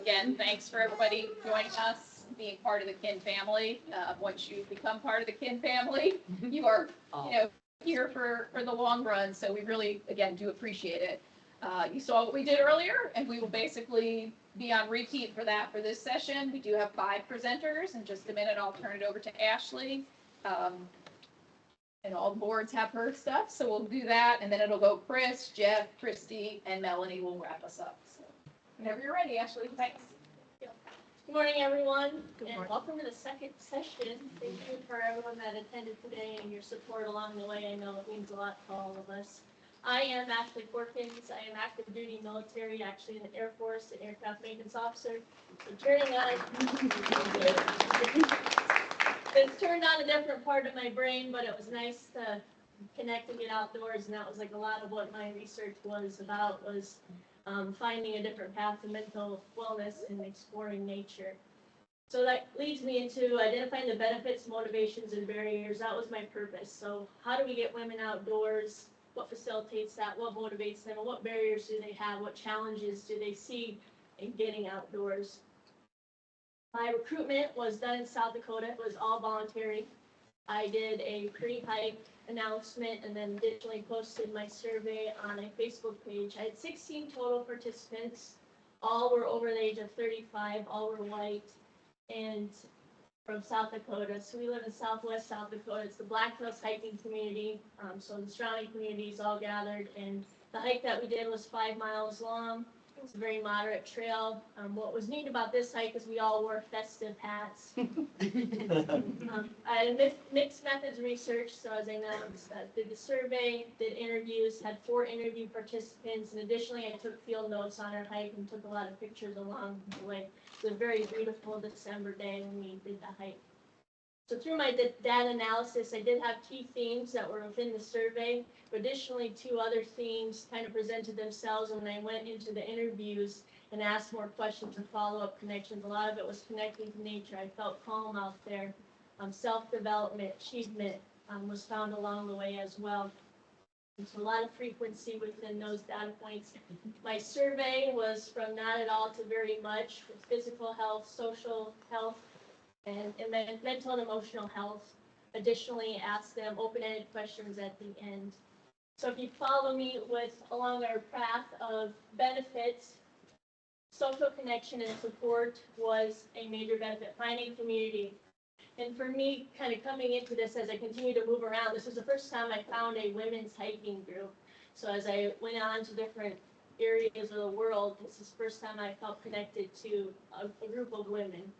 Again, thanks for everybody joining us, being part of the Kin family. Once you become part of the Kin family, you are, here for the long run. So we really, again, do appreciate it. You saw what we did earlier, and we will basically be on repeat for that for this session. We do have 5 presenters. In just a minute, I'll turn it over to Ashley. And all the boards have her stuff, so we'll do that. And then it'll go Chris, Jeff, Christy, and Melanie will wrap us up. So whenever you're ready, Ashley, thanks. Good morning, everyone, and welcome to the second session. Thank you for everyone that attended today and your support along the way. I know it means a lot to all of us. I am Ashley Corkins. I am active duty military, actually in the Air Force, an aircraft maintenance officer. So turning on, it's turned on a different part of my brain, but it was nice to connect and get outdoors, and that was like a lot of what my research was about, was finding a different path to mental wellness and exploring nature. So that leads me into identifying the benefits, motivations, and barriers. That was my purpose. So how do we get women outdoors? What facilitates that? What motivates them? And what barriers do they have? What challenges do they see in getting outdoors? My recruitment was done in South Dakota. It was all voluntary. I did a pre-hike announcement and then additionally posted my survey on a Facebook page. I had 16 total participants. All were over the age of 35, all were white, and from South Dakota. So we live in southwest South Dakota. It's the Black Hills hiking community. So the surrounding communities all gathered, and the hike that we did was 5 miles long. It's a very moderate trail. What was neat about this hike is we all wore festive hats. I had mixed methods research, so as I announced, did the survey, did interviews, had 4 interview participants, and additionally I took field notes on our hike and took a lot of pictures along the way. It was a very beautiful December day when we did the hike. So through my data analysis, I did have key themes that were within the survey, but additionally 2 other themes kind of presented themselves when I went into the interviews and asked more questions and follow-up connections. A lot of it was connecting to nature. I felt calm out there. Self-development, achievement was found along the way as well. And so a lot of frequency within those data points. My survey was from not at all to very much, with physical health, social health, and mental and emotional health. Additionally, ask them open-ended questions at the end. So if you follow me along our path of benefits, social connection and support was a major benefit, finding community. And for me, kind of coming into this as I continue to move around, this was the first time I found a women's hiking group. So as I went on to different areas of the world, this is the first time I felt connected to a group of women.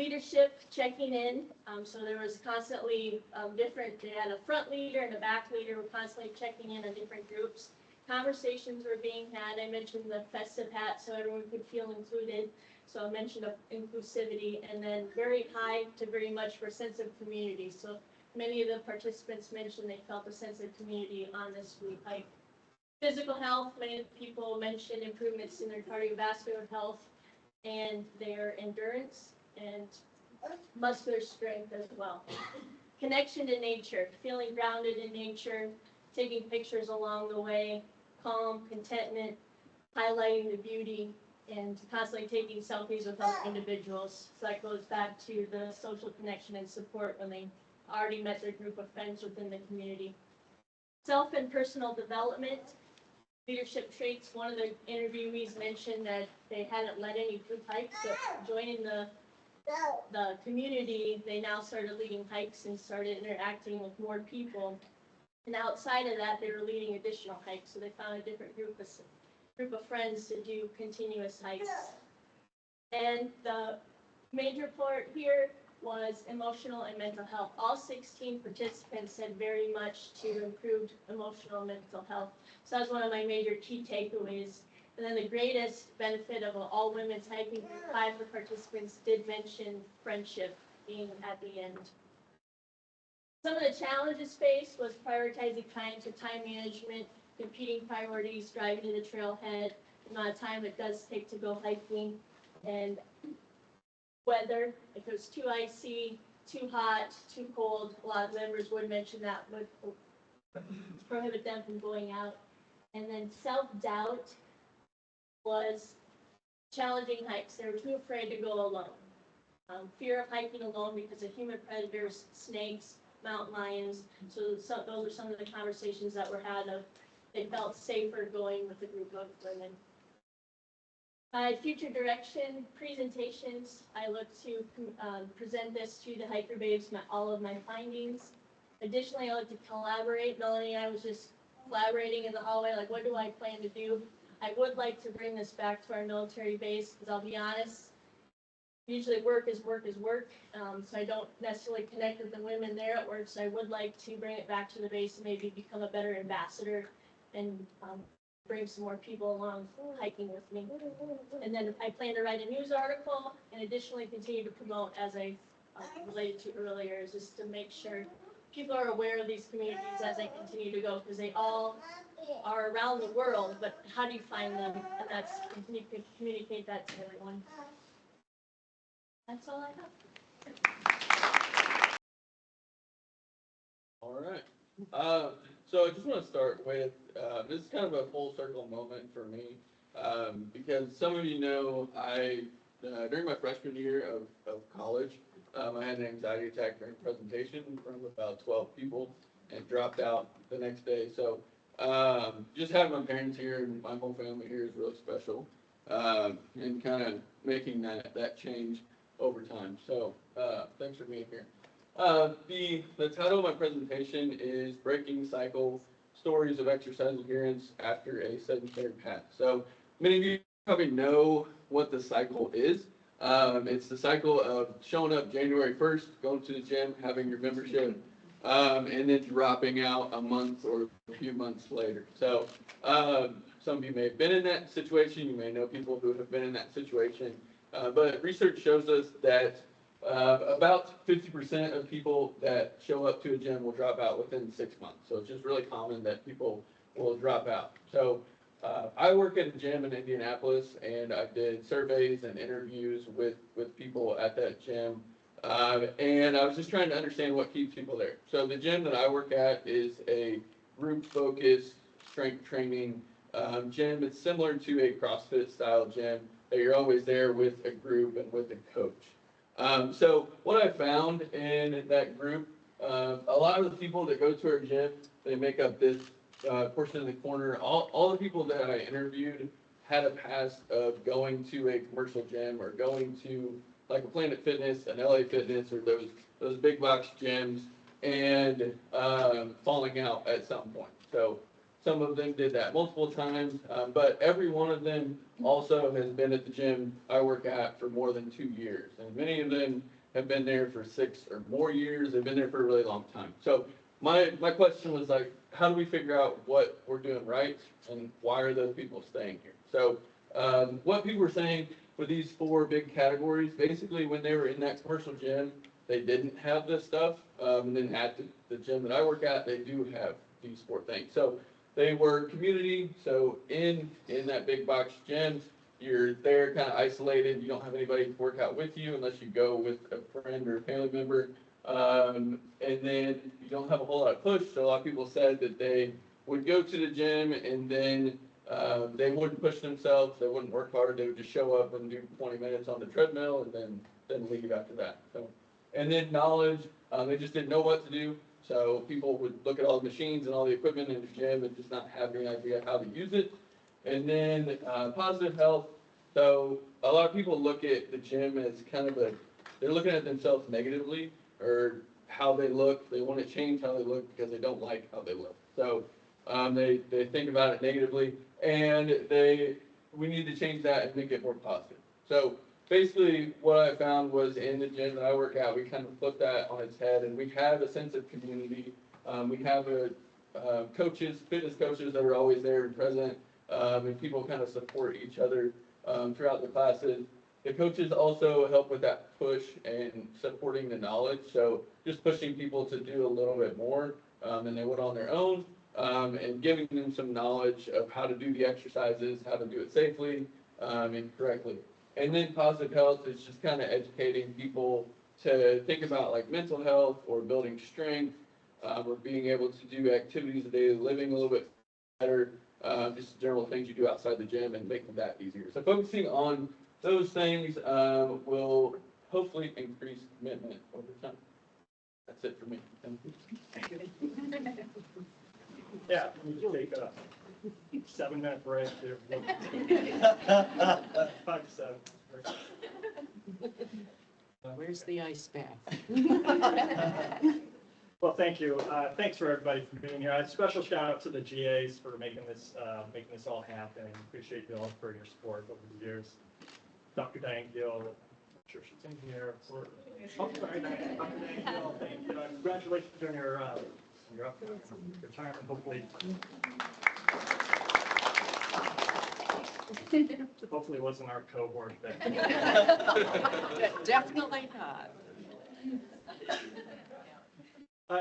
Leadership, checking in. So there was constantly they had a front leader and a back leader were constantly checking in on different groups. Conversations were being had. I mentioned the festive hat so everyone could feel included. So I mentioned inclusivity, and then very high to very much for a sense of community. So many of the participants mentioned they felt a sense of community on this group hike. Physical health, many people mentioned improvements in their cardiovascular health and their endurance and muscular strength as well. Connection to nature, feeling grounded in nature, taking pictures along the way, calm, contentment, highlighting the beauty, and constantly taking selfies with other individuals. So that goes back to the social connection and support when they already met their group of friends within the community. Self and personal development, leadership traits. One of the interviewees mentioned that they hadn't led any group hikes, but joining the community, they now started leading hikes and started interacting with more people. And outside of that, they were leading additional hikes. So they found a different group of friends to do continuous hikes. And the major part here was emotional and mental health. All 16 participants said very much to improved emotional and mental health. So that was one of my major key takeaways. And then the greatest benefit of all women's hiking group, 5 of the participants did mention friendship being at the end. Some of the challenges faced was prioritizing time management, competing priorities, driving to the trailhead, the amount of time it does take to go hiking, and weather. If it was too icy, too hot, too cold, a lot of members would mention that would prohibit them from going out. And then self-doubt was challenging hikes. They were too afraid to go alone. Fear of hiking alone because of human predators, snakes, mountain lions. So those are some of the conversations that were had of they felt safer going with a group of women. Future direction, presentations. I look to present this to the hiker babes, all of my findings. Additionally, I like to collaborate. Melanie and I was just collaborating in the hallway, like what do I plan to do? I would like to bring this back to our military base, because I'll be honest, usually work is work is work, so I don't necessarily connect with the women there at work, so I would like to bring it back to the base and maybe become a better ambassador and bring some more people along hiking with me. And then I plan to write a news article and additionally continue to promote, as I related to earlier, is just to make sure people are aware of these communities as they continue to go, because they all are around the world, but how do you find them? And that's, you can communicate that to everyone. That's all I have. All right. So I just want to start with, this is kind of a full circle moment for me, because some of you know, during my freshman year of college, I had an anxiety attack during a presentation in front of about 12 people and dropped out the next day. So just having my parents here and my whole family here is really special, and kind of making that change over time. So thanks for being here. The title of my presentation is Breaking Cycle, Stories of Exercise Adherence After a Sedentary Path. So many of you probably know what the cycle is. It's the cycle of showing up January 1st, going to the gym, having your membership, and then dropping out a month or a few months later. So some of you may have been in that situation. You may know people who have been in that situation. But research shows us that about 50% of people that show up to a gym will drop out within 6 months. So it's just really common that people will drop out. So I work at a gym in Indianapolis, and I did surveys and interviews with people at that gym. And I was just trying to understand what keeps people there. So the gym that I work at is a group-focused strength training gym. It's similar to a CrossFit style gym, that you're always there with a group and with a coach. So what I found in that group, a lot of the people that go to our gym, they make up this portion of the corner. All the people that I interviewed had a past of going to a commercial gym or going to like a Planet Fitness, an LA Fitness, or those big box gyms, and falling out at some point. So some of them did that multiple times, but every one of them also has been at the gym I work at for more than 2 years. And many of them have been there for 6 or more years. They've been there for a really long time. So my question was like, how do we figure out what we're doing right and why are those people staying here? So what people were saying for these 4 big categories, basically when they were in that commercial gym, they didn't have this stuff. And then at the gym that I work at, they do have these 4 things. So they were community, so in that big box gym, you're there kind of isolated. You don't have anybody to work out with you unless you go with a friend or a family member. And then you don't have a whole lot of push. So a lot of people said that they would go to the gym and then they wouldn't push themselves. They wouldn't work hard. They would just show up and do 20 minutes on the treadmill and then leave after that. So, and then knowledge, they just didn't know what to do. So people would look at all the machines and all the equipment in the gym and just not have any idea how to use it. And then positive health. So a lot of people look at the gym as kind of they're looking at themselves negatively, or how they look. They want to change how they look because they don't like how they look. So they think about it negatively, and we need to change that and make it more positive. So basically, what I found was in the gym that I work at, we kind of flipped that on its head, and we have a sense of community. We have fitness coaches that are always there and present, and people kind of support each other throughout the classes. The coaches also help with that push and supporting the knowledge, so just pushing people to do a little bit more than they would on their own, and giving them some knowledge of how to do the exercises, how to do it safely and correctly. And then positive health is just kind of educating people to think about like mental health or building strength, or being able to do activities of daily living a little bit better. just general things you do outside the gym and making that easier. So focusing on those things will hopefully increase commitment over time. That's it for me. Thank you. Yeah, we can take a 7-minute break here. 5 to 7. Where's the ice bath? Well, thank you. Thanks for everybody for being here. A special shout out to the GAs for making this all happen. Appreciate you all for your support over the years. Dr. Diane Gill, I'm sure she's in here. Oh, sorry, Dr. Diane Gill, thank you. Congratulations on your upcoming retirement, hopefully. Hopefully it wasn't our cohort. Definitely not.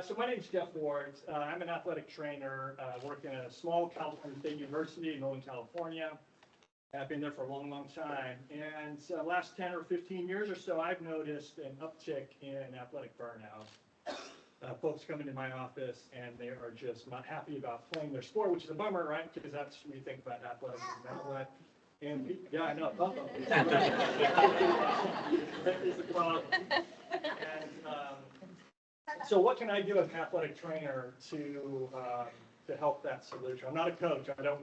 So my name is Jeff Ward. I'm an athletic trainer working at a small California State University in Northern California. I've been there for a long, long time. And last 10 or 15 years or so, I've noticed an uptick in athletic burnout. Folks come into my office and they are just not happy about playing their sport, which is a bummer, right? Because that's when you think about athletics and mental health. And yeah, I know. That is the problem. And so what can I do as an athletic trainer to help that solution? I'm not a coach. I don't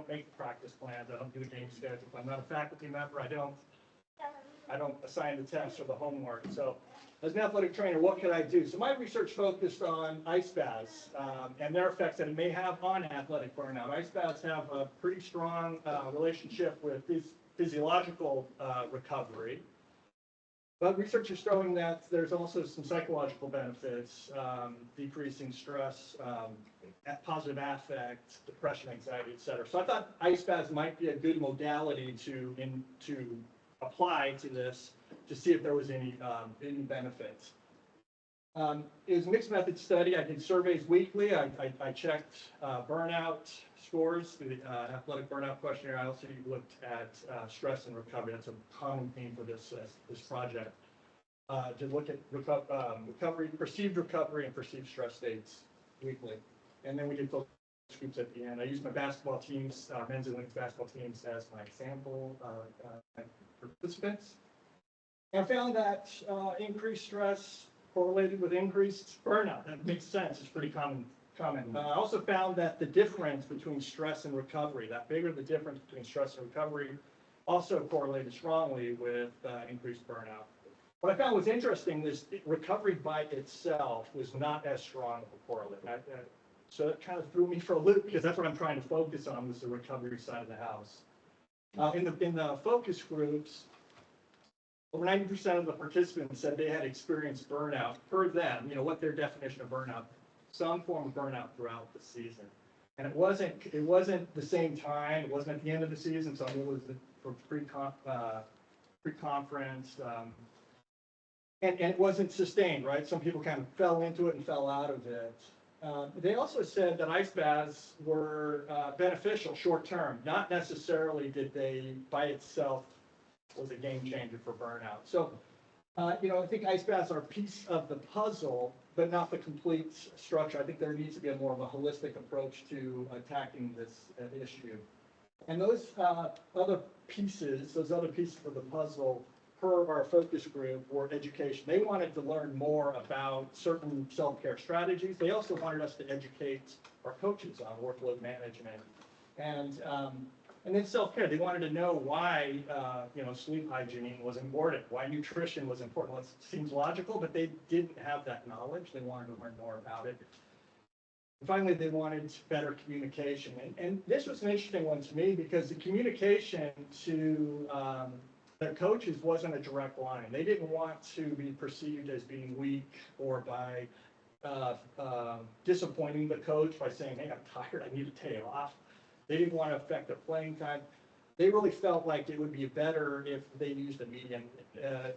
make the practice plans. I don't do the game schedules. I'm not a faculty member. I don't assign the tests or the homework. So as an athletic trainer, what can I do? So my research focused on ice baths and their effects that it may have on athletic burnout. Ice baths have a pretty strong relationship with physiological recovery. But research is showing that there's also some psychological benefits, decreasing stress, positive affect, depression, anxiety, et cetera. So I thought ice baths might be a good modality to apply to this to see if there was any benefits. It was a mixed method study. I did surveys weekly. I checked burnout scores through the athletic burnout questionnaire. I also looked at stress and recovery. That's a common theme for this project. To look at recovery, perceived recovery, and perceived stress states weekly. And then we did focus groups at the end. I used my basketball teams, men's and women's basketball teams, as my sample participants. And I found that increased stress correlated with increased burnout. That makes sense. It's pretty common. I also found that the difference between stress and recovery, that bigger the difference between stress and recovery, also correlated strongly with increased burnout. What I found was interesting is recovery by itself was not as strong of a correlate. So it kind of threw me for a loop because that's what I'm trying to focus on, was the recovery side of the house. In the focus groups, over 90% of the participants said they had experienced burnout. Per them, what their definition of burnout, some form of burnout throughout the season. And it wasn't the same time. It wasn't at the end of the season. Some of it was for pre-conference. And it wasn't sustained, right? Some people kind of fell into it and fell out of it. They also said that ice baths were beneficial short-term. Not necessarily did they, by itself, was a game changer for burnout. So, I think ice baths are a piece of the puzzle, but not the complete structure. I think there needs to be more of a holistic approach to attacking this issue. And those other pieces of the puzzle, per our focus group, were education. They wanted to learn more about certain self-care strategies. They also wanted us to educate our coaches on workload management. And then self-care. They wanted to know why, sleep hygiene was important, why nutrition was important. Well, it seems logical, but they didn't have that knowledge. They wanted to learn more about it. And finally, they wanted better communication. And this was an interesting one to me because the communication to their coaches wasn't a direct line. They didn't want to be perceived as being weak or by disappointing the coach by saying, hey, I'm tired, I need a day off. They didn't want to affect their playing time. They really felt like it would be better if they used a medium, a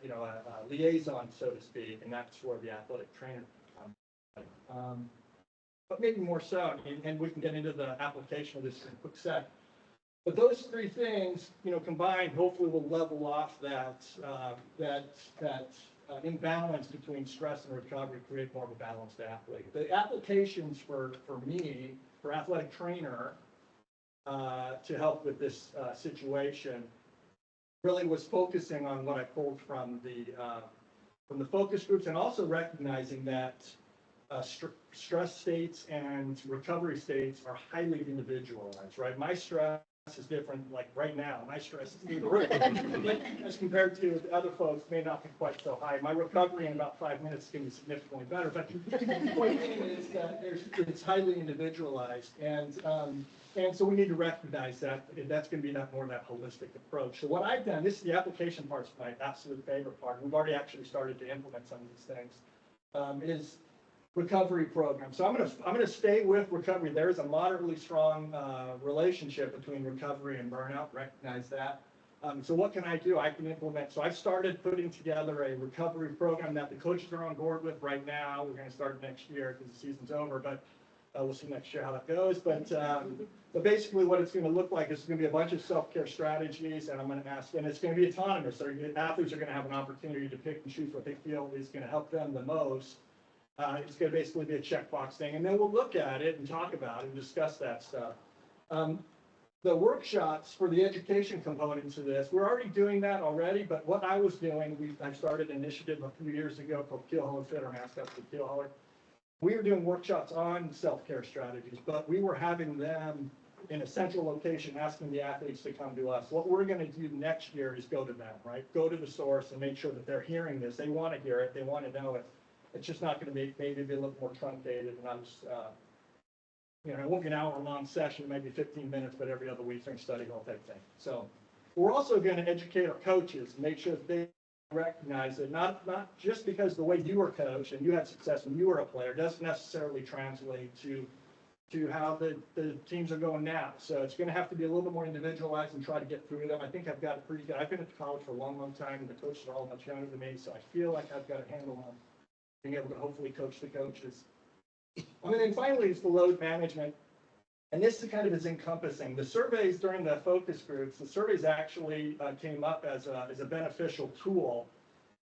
liaison, so to speak, and that's where the athletic trainer comes. But maybe more so, and we can get into the application of this in a quick sec. But those three things, combined, hopefully will level off that imbalance between stress and recovery, create more of a balanced athlete. The applications for me, for athletic trainer, to help with this situation really was focusing on what I pulled from the focus groups, and also recognizing that stress states and recovery states are highly individualized, right? My stress is different, like right now, my stress is through the roof. As compared to the other folks, may not be quite so high. My recovery in about 5 minutes can be significantly better, but the point is that it's highly individualized, and so we need to recognize that. That's going to be more of that holistic approach. So what I've done, this is the application part, is my absolute favorite part. We've already actually started to implement some of these things, is recovery program. So I'm going to stay with recovery. There is a moderately strong relationship between recovery and burnout. Recognize that. So what can I do? I can implement. So I've started putting together a recovery program that the coaches are on board with right now. We're going to start next year because the season's over, but we'll see next year how that goes. But basically what it's going to look like is going to be a bunch of self-care strategies, and I'm going to ask, and it's going to be autonomous. So athletes are going to have an opportunity to pick and choose what they feel is going to help them the most. It's going to basically be a checkbox thing, and then we'll look at it and talk about it and discuss that stuff. The workshops for the education component to this, we're already doing that already, but what I was doing, I started an initiative a few years ago called Keelhaul Fit, or mascot for Keelhaul. We were doing workshops on self-care strategies, but we were having them in a central location, asking the athletes to come to us. What we're going to do next year is go to them, right? Go to the source and make sure that they're hearing this. They want to hear it. They want to know it. It's just not going to be, maybe be a little more truncated, and I'm just, it won't be an hour-long session, maybe 15 minutes, but every other week, study hall type thing. So we're also going to educate our coaches and make sure that they recognize that not just because the way you were coached and you had success when you were a player doesn't necessarily translate to how the teams are going now. So it's going to have to be a little bit more individualized and try to get through them. I think I've got it pretty good. I've been at college for a long, long time, and the coaches are all much younger than me, so I feel like I've got a handle on being able to hopefully coach the coaches. And then finally is the load management. And this kind of is encompassing. The surveys during the focus groups, the surveys actually came up as a beneficial tool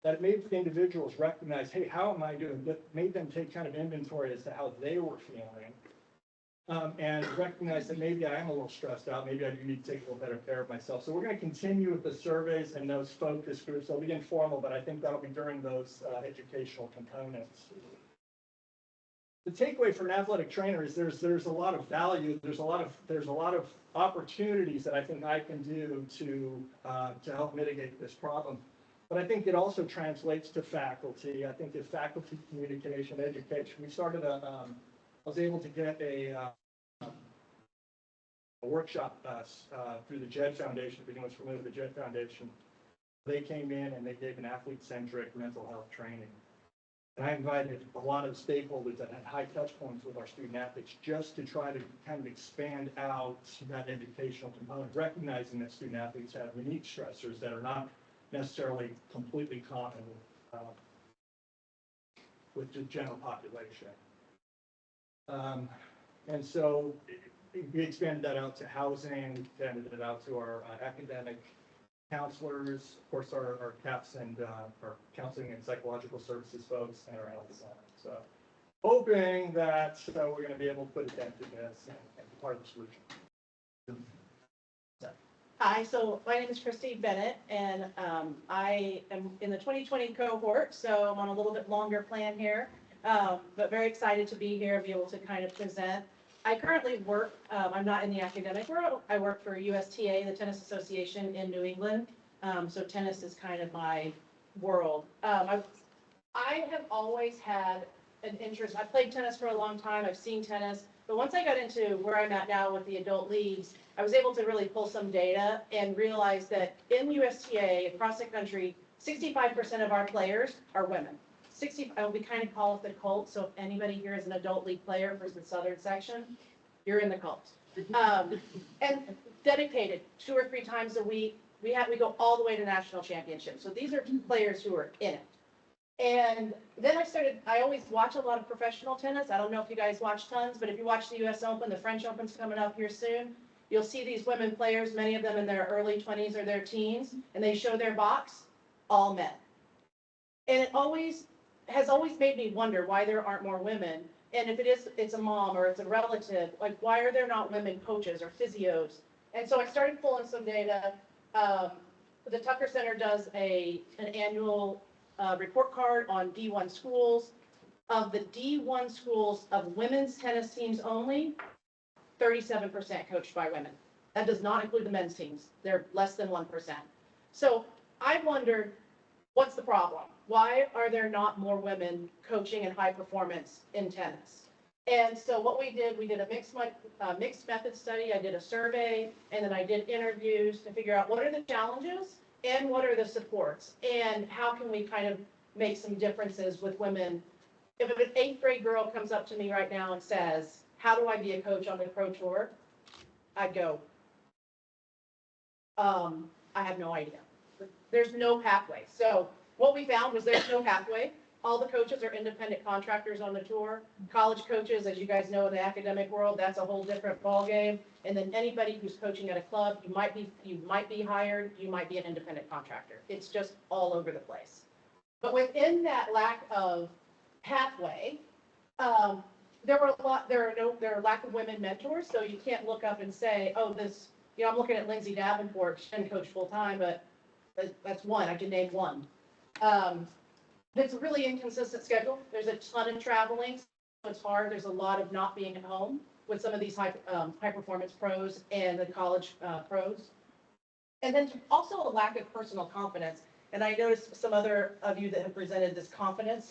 that made the individuals recognize, hey, how am I doing? That made them take kind of inventory as to how they were feeling, and recognize that maybe I am a little stressed out. Maybe I do need to take a little better care of myself. So we're going to continue with the surveys and those focus groups. They'll be informal, but I think that'll be during those educational components. The takeaway for an athletic trainer is there's a lot of value. There's a lot of opportunities that I think I can do to help mitigate this problem. But I think it also translates to faculty. I think the faculty communication, education. We started I was able to get a workshop through the JED Foundation. If anyone's familiar with the JED Foundation, they came in and they gave an athlete-centric mental health training. And I invited a lot of stakeholders that had high touch points with our student athletes just to try to kind of expand out that educational component, recognizing that student athletes have unique stressors that are not necessarily completely common with the general population. And so we expanded that out to housing, expanded it out to our academic counselors, of course, our CAPS and our counseling and psychological services folks, and our health center. So hoping that we're going to be able to put a dent in this and be part of the solution. Hi, so my name is Christy Bennett, and I am in the 2020 cohort, so I'm on a little bit longer plan here, but very excited to be here and be able to kind of present. I currently work, I'm not in the academic world, I work for USTA, the Tennis Association in New England, so tennis is kind of my world. I have always had an interest, I played tennis for a long time, I've seen tennis, but once I got into where I'm at now with the adult leagues, I was able to really pull some data and realize that in USTA, across the country, 65% of our players are women. We kind of call it the cult, so if anybody here is an adult league player for the southern section, you're in the cult. And dedicated 2 or 3 times a week. We go all the way to national championships. So these are players who are in it. And then I always watch a lot of professional tennis. I don't know if you guys watch tons, but if you watch the US Open, the French Open's coming up here soon, you'll see these women players, many of them in their early 20s or their teens, and they show their box, all men. And it has always made me wonder why there aren't more women. And if it's a mom or it's a relative, like, why are there not women coaches or physios? And so I started pulling some data. The Tucker Center does an annual report card on D1 schools. Of the D1 schools of women's tennis teams only, 37% coached by women. That does not include the men's teams. They're less than 1%. So I wondered, what's the problem? Why are there not more women coaching in high performance in tennis? And so what we did a mixed method study. I did a survey, and then I did interviews to figure out what are the challenges and what are the supports, and how can we kind of make some differences with women. If an 8th grade girl comes up to me right now and says, how do I be a coach on the pro tour? I'd go, I have no idea. There's no pathway. So what we found was there's no pathway. All the coaches are independent contractors on the tour. College coaches, as you guys know, in the academic world, that's a whole different ballgame. And then anybody who's coaching at a club, you might be hired, you might be an independent contractor. It's just all over the place. But within that lack of pathway, there are lack of women mentors. So you can't look up and say, oh, this, I'm looking at Lindsay Davenport, she didn't coach full time, but that's one. I can name one. It's a really inconsistent schedule. There's a ton of traveling, so it's hard. There's a lot of not being at home with some of these high performance pros and the college pros. And then also a lack of personal confidence. And I noticed some other of you that have presented this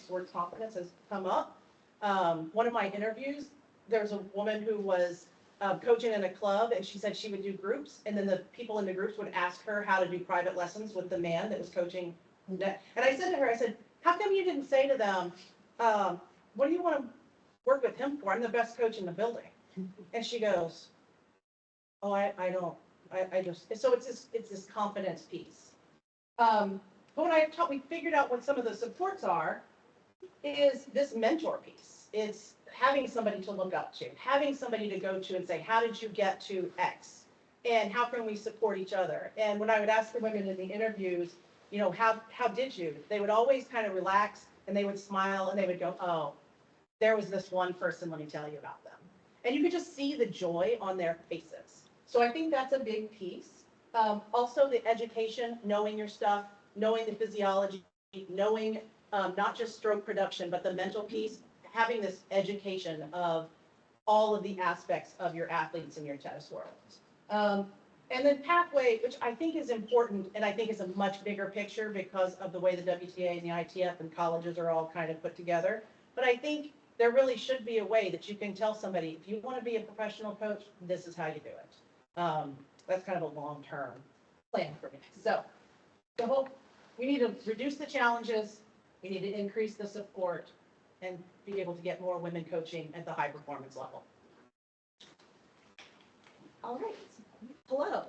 word confidence has come up. One of my interviews, there's a woman who was coaching in a club, and she said she would do groups, and then the people in the groups would ask her how to do private lessons with the man that was coaching. And I said to her, I said, how come you didn't say to them, what do you want to work with him for? I'm the best coach in the building. And she goes, oh, I just, so it's this confidence piece. But when we figured out what some of the supports are, is this mentor piece. It's having somebody to look up to, having somebody to go to and say, how did you get to X? And how can we support each other? And when I would ask the women in the interviews, how did you? They would always kind of relax, and they would smile, and they would go, oh, there was this one person, let me tell you about them. And you could just see the joy on their faces. So I think that's a big piece. Also the education, knowing your stuff, knowing the physiology, knowing not just stroke production, but the mental piece, having this education of all of the aspects of your athletes in your tennis world. And then pathway, which I think is important, and I think is a much bigger picture because of the way the WTA and the ITF and colleges are all kind of put together. But I think there really should be a way that you can tell somebody, if you want to be a professional coach, this is how you do it. That's kind of a long-term plan for me. So we need to reduce the challenges, we need to increase the support, and be able to get more women coaching at the high performance level. All right. Hello.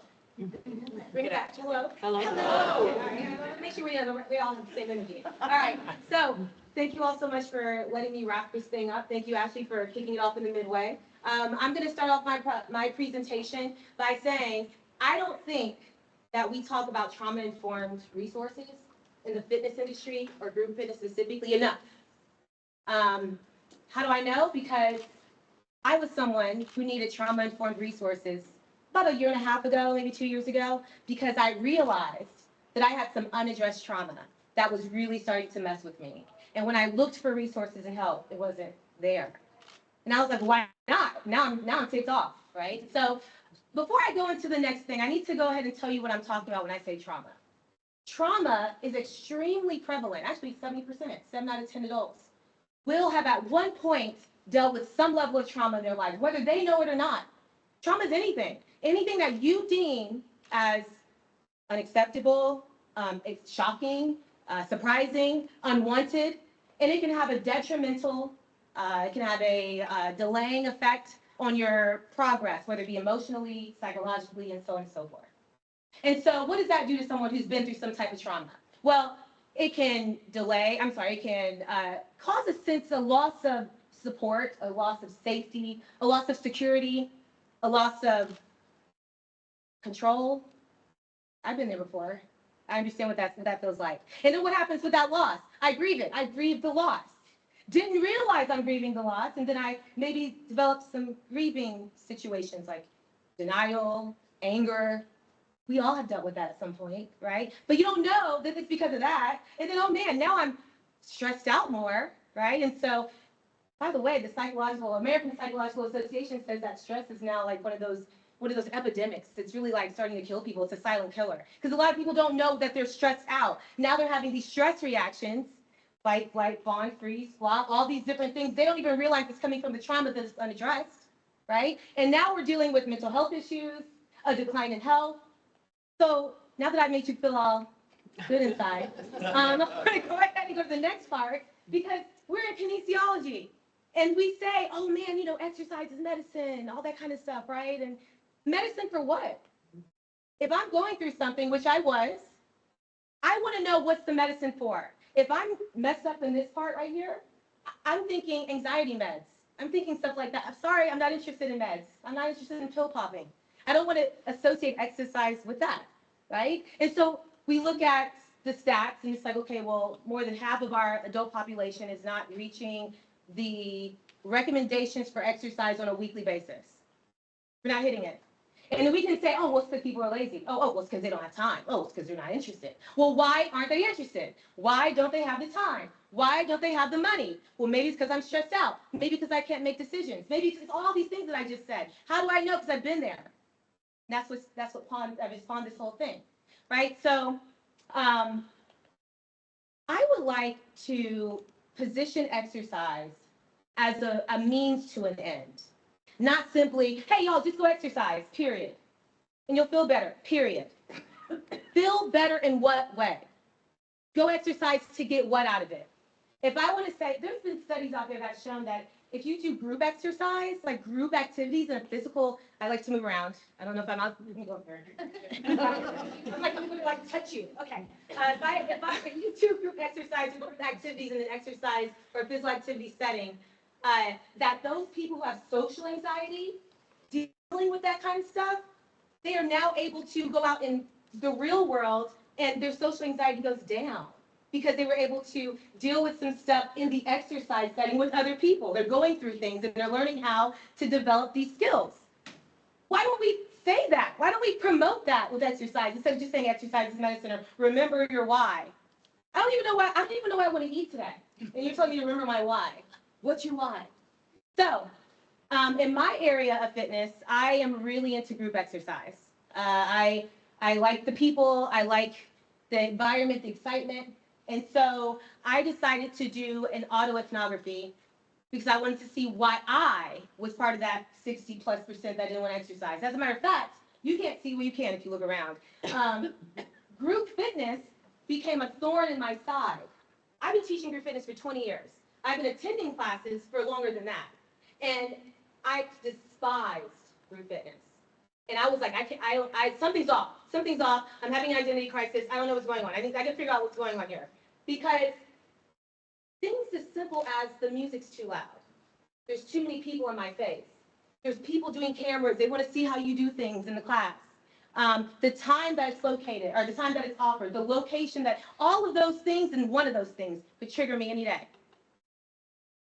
Bring it back. Hello. Hello. Hello. All right. Make sure we all have the same energy. All right. So thank you all so much for letting me wrap this thing up. Thank you, Ashley, for kicking it off in the midway. I'm going to start off my presentation by saying I don't think that we talk about trauma-informed resources in the fitness industry or group fitness specifically enough. How do I know? Because I was someone who needed trauma-informed resources about 1.5 years ago, maybe 2 years ago, because I realized that I had some unaddressed trauma that was really starting to mess with me. And when I looked for resources and help, it wasn't there. And I was like, why not? Now I'm ticked off, right? So before I go into the next thing, I need to go ahead and tell you what I'm talking about when I say trauma. Trauma is extremely prevalent. Actually, 70%, 7 out of 10 adults will have at one point dealt with some level of trauma in their life, whether they know it or not. Trauma is anything that you deem as unacceptable, it's shocking, surprising, unwanted, and it can have a detrimental, it can have a delaying effect on your progress, whether it be emotionally, psychologically, and so on and so forth. And so what does that do to someone who's been through some type of trauma? Well, it can cause a sense of loss of support, a loss of safety, a loss of security, a loss of control. I've been there before. I understand what that feels like. And then what happens with that loss? I grieve it. I grieve the loss. didn't realize I'm grieving the loss, and then I maybe developed some grieving situations like denial, anger. We all have dealt with that at some point, right? But you don't know that it's because of that. And then, oh man, now I'm stressed out more, right? And so, by the way, the American Psychological Association says that stress is now like one of those epidemics. It's really like starting to kill people. It's a silent killer. Because a lot of people don't know that they're stressed out. Now they're having these stress reactions, fight, flight, fawn, freeze, flop, all these different things. They don't even realize it's coming from the trauma that's unaddressed, right? And now we're dealing with mental health issues, a decline in health. So now that I've made you feel all good inside, I'm going to go ahead and go to the next part, because we're in kinesiology. And we say, oh man, exercise is medicine, all that kind of stuff, right? And medicine for what? If I'm going through something, which I was, I want to know what's the medicine for. If I'm messed up in this part right here, I'm thinking anxiety meds. I'm thinking stuff like that. I'm sorry, I'm not interested in meds. I'm not interested in pill popping. I don't want to associate exercise with that, right? And so we look at the stats and it's like, okay, well, more than half of our adult population is not reaching the recommendations for exercise on a weekly basis. We're not hitting it. And then we can say, oh, well, it's because people are lazy. Oh, well, it's because they don't have time. Oh, it's because they're not interested. Well, why aren't they interested? Why don't they have the time? Why don't they have the money? Well, maybe it's because I'm stressed out. Maybe because I can't make decisions. Maybe it's all these things that I just said. How do I know? Because I've been there. That's what spawned this whole thing, right? So I would like to position exercise as a means to an end. Not simply, hey, y'all, just go exercise, period. And you'll feel better, period. Feel better in what way? Go exercise to get what out of it? If I want to say, there's been studies out there that have shown that if you do group exercise, like group activities in a physical, I like to move around. I don't know if I'm out, let me go up there. I'm going to like touch you. Okay. If you do group exercise and group activities in an exercise or physical activity setting, that those people who have social anxiety, dealing with that kind of stuff, they are now able to go out in the real world and their social anxiety goes down because they were able to deal with some stuff in the exercise setting with other people. They're going through things and they're learning how to develop these skills. Why don't we say that? Why don't we promote that with exercise instead of just saying exercise is medicine or remember your why? I don't even know what I want to eat today. And you're telling me to remember my why. What's your why? So, in my area of fitness, I am really into group exercise. I like the people, I like the environment, the excitement. And so I decided to do an autoethnography because I wanted to see why I was part of that 60+% that didn't want to exercise. As a matter of fact, you can't see, well, you can if you look around. Group fitness became a thorn in my side. I've been teaching group fitness for 20 years. I've been attending classes for longer than that. And I despised group fitness. And I was like, something's off. Something's off. I'm having an identity crisis. I don't know what's going on. I think I can figure out what's going on here. Because things as simple as the music's too loud. There's too many people in my face. There's people doing cameras. They want to see how you do things in the class. The time that it's located, or the time that it's offered, the location that, all of those things and one of those things could trigger me any day.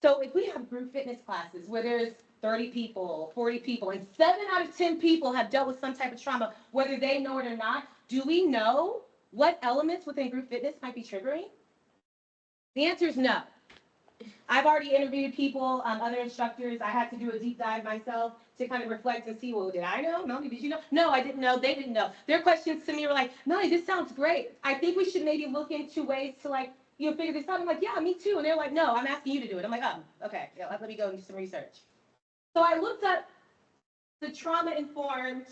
So if we have group fitness classes where there's 30 people, 40 people, and 7 out of 10 people have dealt with some type of trauma, whether they know it or not, do we know what elements within group fitness might be triggering? The answer is no. I've already interviewed people, other instructors. I had to do a deep dive myself to kind of reflect and see, well, did I know? Melanie, did you know? No, I didn't know. They didn't know. Their questions to me were like, Melanie, this sounds great. I think we should maybe look into ways to figure this out. I'm like, yeah, me too. And they're like, no, I'm asking you to do it. I'm like, oh, okay, yeah, let me go and do some research. So I looked up the trauma-informed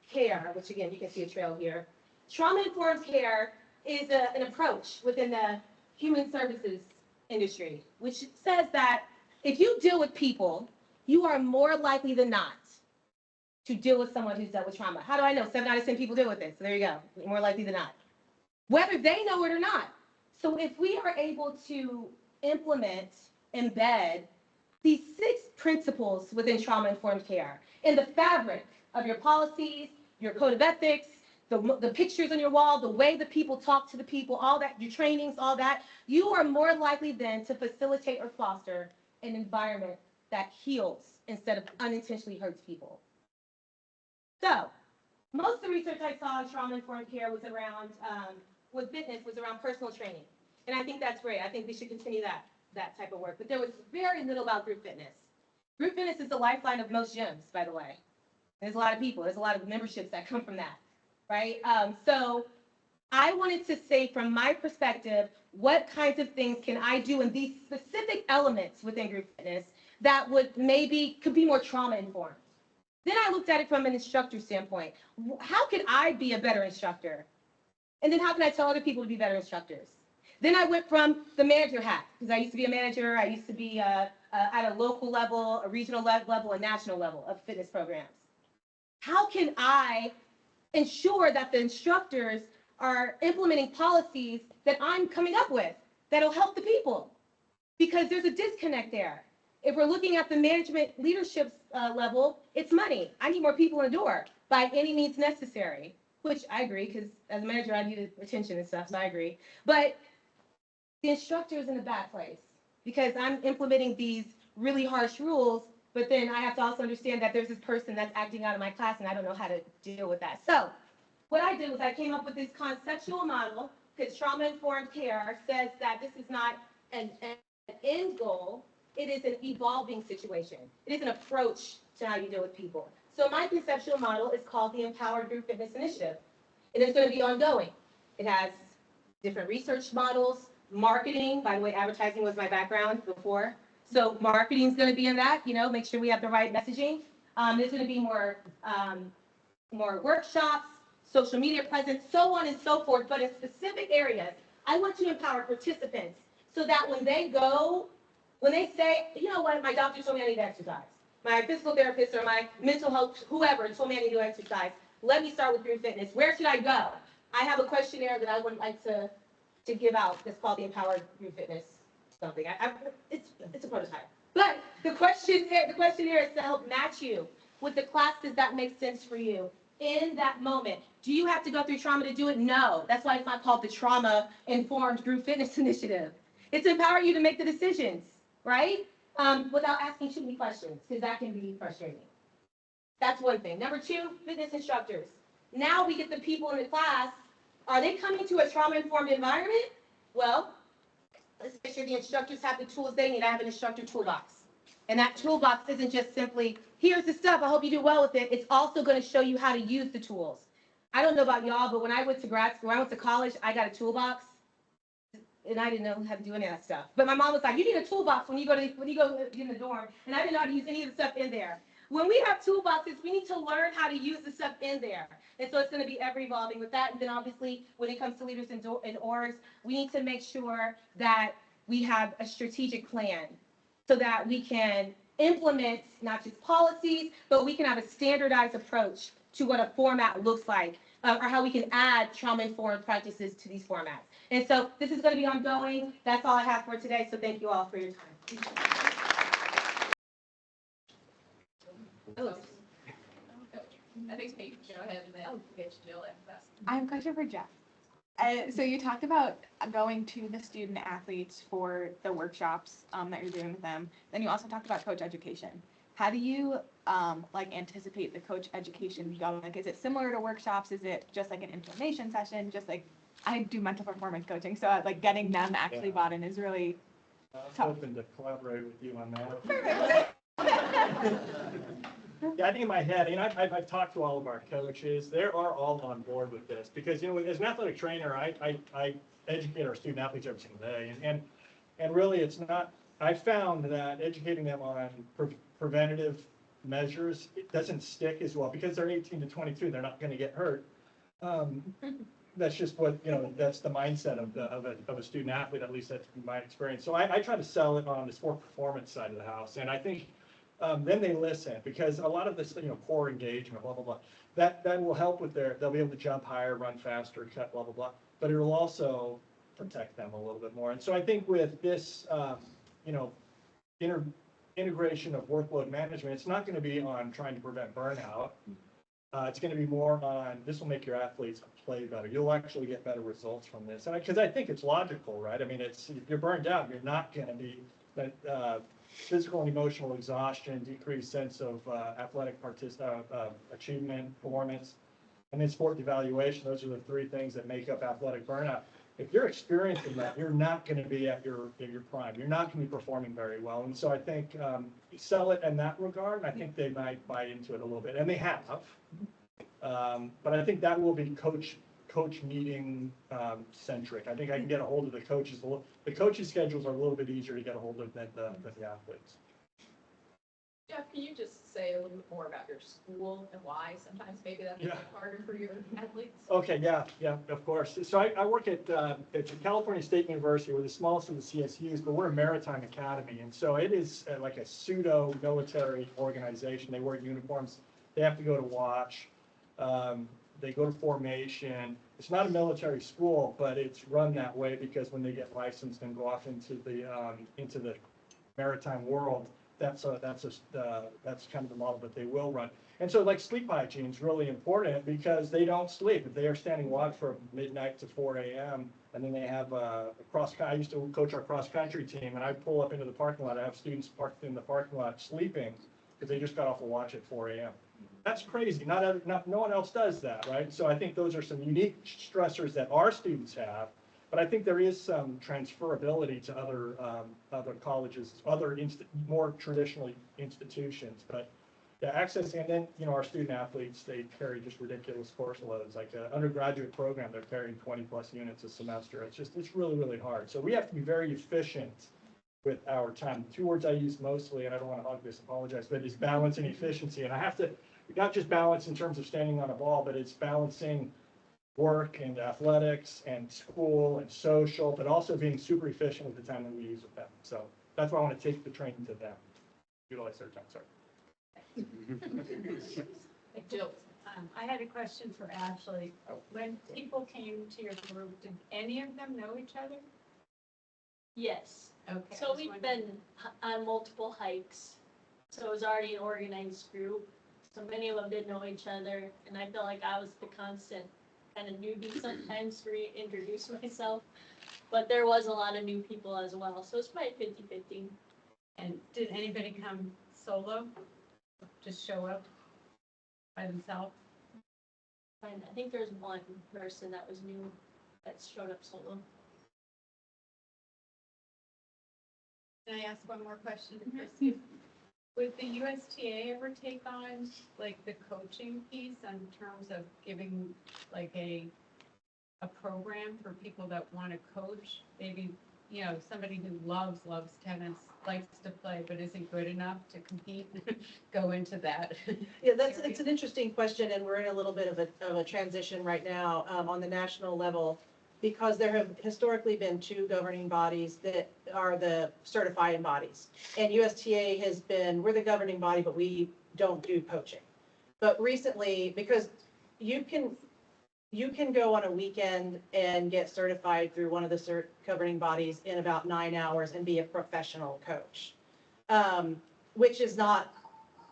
care, which again, you can see a trail here. Trauma-informed care is an approach within the human services industry, which says that if you deal with people, you are more likely than not to deal with someone who's dealt with trauma. How do I know? 7 out of 10 people deal with it. So there you go, more likely than not. Whether they know it or not. So if we are able to implement, embed these 6 principles within trauma-informed care in the fabric of your policies, your code of ethics, the pictures on your wall, the way the people talk to the people, all that, your trainings, all that, you are more likely then to facilitate or foster an environment that heals instead of unintentionally hurts people. So, most of the research I saw in trauma-informed care was around, with fitness, was around personal training. And I think that's great. I think we should continue that type of work. But there was very little about group fitness. Group fitness is the lifeline of most gyms, by the way. There's a lot of people, there's a lot of memberships that come from that, right? So I wanted to say from my perspective, what kinds of things can I do in these specific elements within group fitness that could be more trauma informed. Then I looked at it from an instructor standpoint. How can I be a better instructor? And then how can I tell other people to be better instructors? Then I went from the manager hat, because I used to be a manager, I used to be at a local level, a regional level, a national level of fitness programs. How can I ensure that the instructors are implementing policies that I'm coming up with that'll help the people? Because there's a disconnect there. If we're looking at the management leadership level, it's money. I need more people in the door by any means necessary, which I agree, because as a manager, I needed attention and stuff, so I agree. But the instructor is in a bad place because I'm implementing these really harsh rules, but then I have to also understand that there's this person that's acting out of my class and I don't know how to deal with that. So what I did was I came up with this conceptual model, because trauma-informed care says that this is not an end goal, it is an evolving situation. It is an approach to how you deal with people. So my conceptual model is called the Empowered Group Fitness Initiative. And it's going to be ongoing. It has different research models, marketing. By the way, advertising was my background before. So marketing is going to be in that, make sure we have the right messaging. There's going to be more workshops, social media presence, so on and so forth. But in specific areas, I want to empower participants so that when they say, you know what, my doctor told me I need to exercise. My physical therapist or my mental health, whoever told me I need to exercise. Let me start with group fitness. Where should I go? I have a questionnaire that I would like to give out that's called the Empowered Group Fitness something. It's a prototype. But the questionnaire is to help match you with the classes that make sense for you in that moment. Do you have to go through trauma to do it? No. That's why it's not called the Trauma-Informed Group Fitness Initiative. It's to empower you to make the decisions, right? Without asking too many questions, because that can be frustrating. That's one thing. Number two, fitness instructors. Now we get the people in the class. Are they coming to a trauma-informed environment? Well, let's make sure the instructors have the tools they need. I have an instructor toolbox. And that toolbox isn't just simply, here's the stuff, I hope you do well with it. It's also going to show you how to use the tools. I don't know about y'all, but when I went to grad school, when I went to college, I got a toolbox. And I didn't know how to do any of that stuff. But my mom was like, you need a toolbox when you go in the dorm. And I didn't know how to use any of the stuff in there. When we have toolboxes, we need to learn how to use the stuff in there. And so it's going to be ever evolving with that. And then obviously, when it comes to leaders in orgs, we need to make sure that we have a strategic plan so that we can implement not just policies, but we can have a standardized approach to what a format looks like, or how we can add trauma-informed practices to these formats. And so this is going to be ongoing. That's all I have for today. So thank you all for your time. Oh. I think Kate, go ahead and then get Jill after that. I have a question for Jeff. So you talked about going to the student athletes for the workshops that you're doing with them. Then you also talked about coach education. How do you anticipate the coach education going? Like, is it similar to workshops? Is it just like an information session? Just like I do mental performance coaching, so getting them actually bought in is really I was tough. hoping to collaborate with you on that. Yeah, I think in my head, I've talked to all of our coaches. They are all on board with this because, as an athletic trainer, I educate our student athletes every single day. And really, it's not, I found that educating them on preventative measures, it doesn't stick as well because they're 18 to 22, they're not going to get hurt. That's just what, that's the mindset of a student athlete, at least that's my experience. So I try to sell it on the sport performance side of the house. And I think then they listen because a lot of this, core engagement, blah, blah, blah, that will help with they'll be able to jump higher, run faster, cut, blah, blah, blah. But it'll also protect them a little bit more. And so I think with this, integration of workload management, it's not going to be on trying to prevent burnout. It's going to be more on, this will make your athletes play better. You'll actually get better results from this. And because I think it's logical, right? I mean, it's, if you're burned out, you're not going to be, physical and emotional exhaustion, decreased sense of athletic achievement, performance, and then sport evaluation. Those are the three things that make up athletic burnout. If you're experiencing that, you're not going to be at your prime. You're not going to be performing very well. And so I think sell it in that regard, and I think they might buy into it a little bit, and they have. But I think that will be coach meeting centric. I think I can get a hold of the coaches. The coaches' schedules are a little bit easier to get a hold of than the athletes. Jeff, can you just say a little bit more about your school and why sometimes maybe that's a bit harder for your athletes? Okay, yeah, of course. So I work at California State University. We're the smallest of the CSUs, but we're a maritime academy. And so it is like a pseudo-military organization. They wear uniforms. They have to go to watch. They go to formation. It's not a military school, but it's run that way because when they get licensed and go off into the maritime world, that's kind of the model that they will run. And so like sleep hygiene is really important because they don't sleep. If they are standing watch from midnight to 4 a.m. and then they have I used to coach our cross country team, and I pull up into the parking lot. I have students parked in the parking lot sleeping because they just got off a watch at 4 a.m. That's crazy. No one else does that, right? So I think those are some unique stressors that our students have. But I think there is some transferability to other colleges, more traditional institutions. But yeah, access, and then our student athletes, they carry just ridiculous course loads. Like an undergraduate program, they're carrying 20+ units a semester. It's really, really hard. So we have to be very efficient with our time. The two words I use mostly, and I don't want to hog this, apologize, but is balance and efficiency. And I have to not just balance in terms of standing on a ball, but it's balancing work and athletics and school and social, but also being super efficient with the time that we use with them. So that's why I want to take the training to them. Utilize their time, sorry. Jill. I had a question for Ashley. When people came to your group, did any of them know each other? Yes. Okay. So we've been on multiple hikes. So it was already an organized group. So many of them didn't know each other. And I felt like I was the constant kind of newbie sometimes to reintroduce myself. But there was a lot of new people as well. So it's probably 50-50. And did anybody come solo? Just show up by themselves? And I think there's one person that was new that showed up solo. Can I ask one more question to Christy? Would the USTA ever take on like the coaching piece in terms of giving like a program for people that want to coach? Maybe, somebody who loves tennis, likes to play, but isn't good enough to compete, go into that. Yeah, it's an interesting question, and we're in a little bit of a transition right now on the national level, because there have historically been two governing bodies that are the certifying bodies. And USTA has been, we're the governing body, but we don't do coaching. But recently, because you can go on a weekend and get certified through one of the governing bodies in about 9 hours and be a professional coach, which is not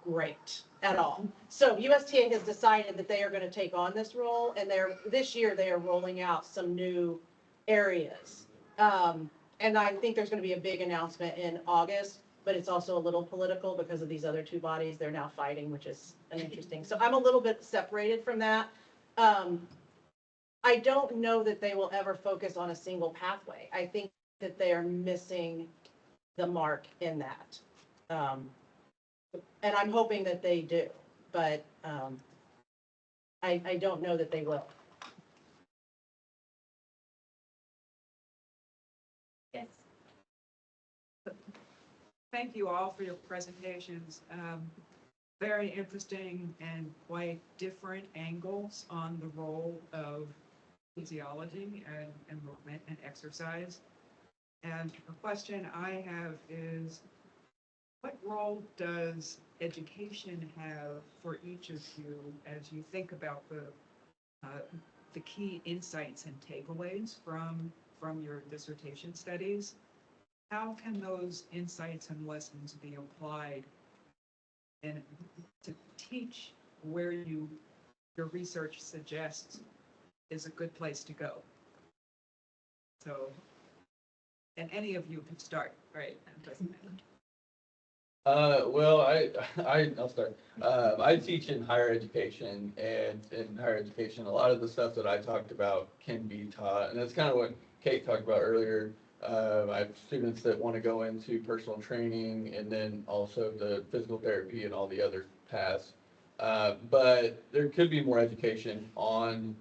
great at all. So USTA has decided that they are going to take on this role, and this year they are rolling out some new areas. And I think there's going to be a big announcement in August, but it's also a little political because of these other two bodies. They're now fighting, which is interesting. So I'm a little bit separated from that. I don't know that they will ever focus on a single pathway. I think that they are missing the mark in that. And I'm hoping that they do, but I don't know that they will. Yes. Thank you all for your presentations. Very interesting and quite different angles on the role of physiology and movement and exercise. And the question I have is, what role does education have for each of you as you think about the key insights and takeaways from your dissertation studies? How can those insights and lessons be applied and to teach where you your research suggests is a good place to go. So, and any of you can start, right? It doesn't matter. Well, I'll start. I teach in higher education, and in higher education, a lot of the stuff that I talked about can be taught, and that's kind of what Kate talked about earlier. I have students that want to go into personal training and then also the physical therapy and all the other paths. But there could be more education on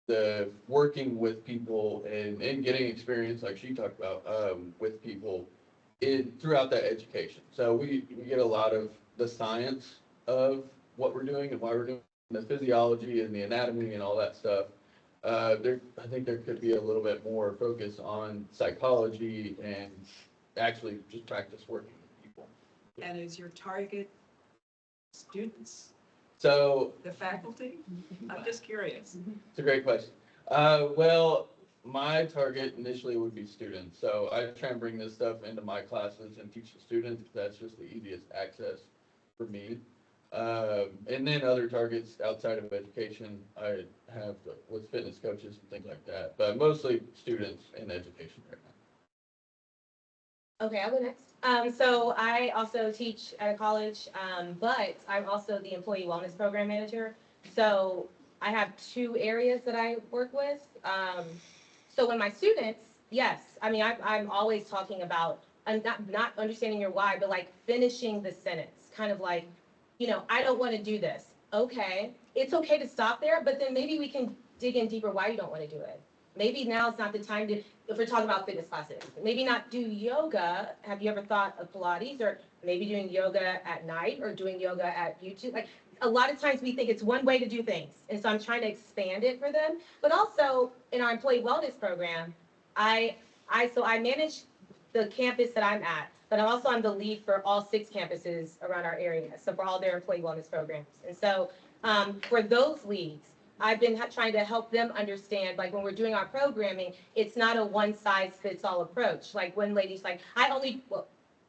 the working with people and getting experience, like she talked about, with people throughout that education. So we get a lot of the science of what we're doing and why we're doing the physiology and the anatomy and all that stuff. I think there could be a little bit more focus on psychology and actually just practice working with people. And is your target students, So the faculty? I'm just curious. it's a great question. Well, my target initially would be students. So I try and bring this stuff into my classes and teach the students. That's just the easiest access for me. And then other targets outside of education, I have with fitness coaches and things like that, but mostly students in education right now. Okay, I'll go next. So I also teach at a college, but I'm also the employee wellness program manager. So I have two areas that I work with. So when my students, yes, I mean, I'm always talking about, I'm not understanding your why, but like finishing the sentence, kind of like, you know, I don't want to do this. Okay, it's okay to stop there, but then maybe we can dig in deeper why you don't want to do it. Maybe now it's not the time to, if we're talking about fitness classes, maybe not do yoga. Have you ever thought of Pilates, or maybe doing yoga at night or doing yoga at YouTube? Like a lot of times we think it's one way to do things. And so I'm trying to expand it for them. But also in our employee wellness program, I manage the campus that I'm at, but I'm the lead for all 6 campuses around our area. So for all their employee wellness programs. And so for those leads, I've been trying to help them understand, like when we're doing our programming, it's not a one size fits all approach. Like one lady's like,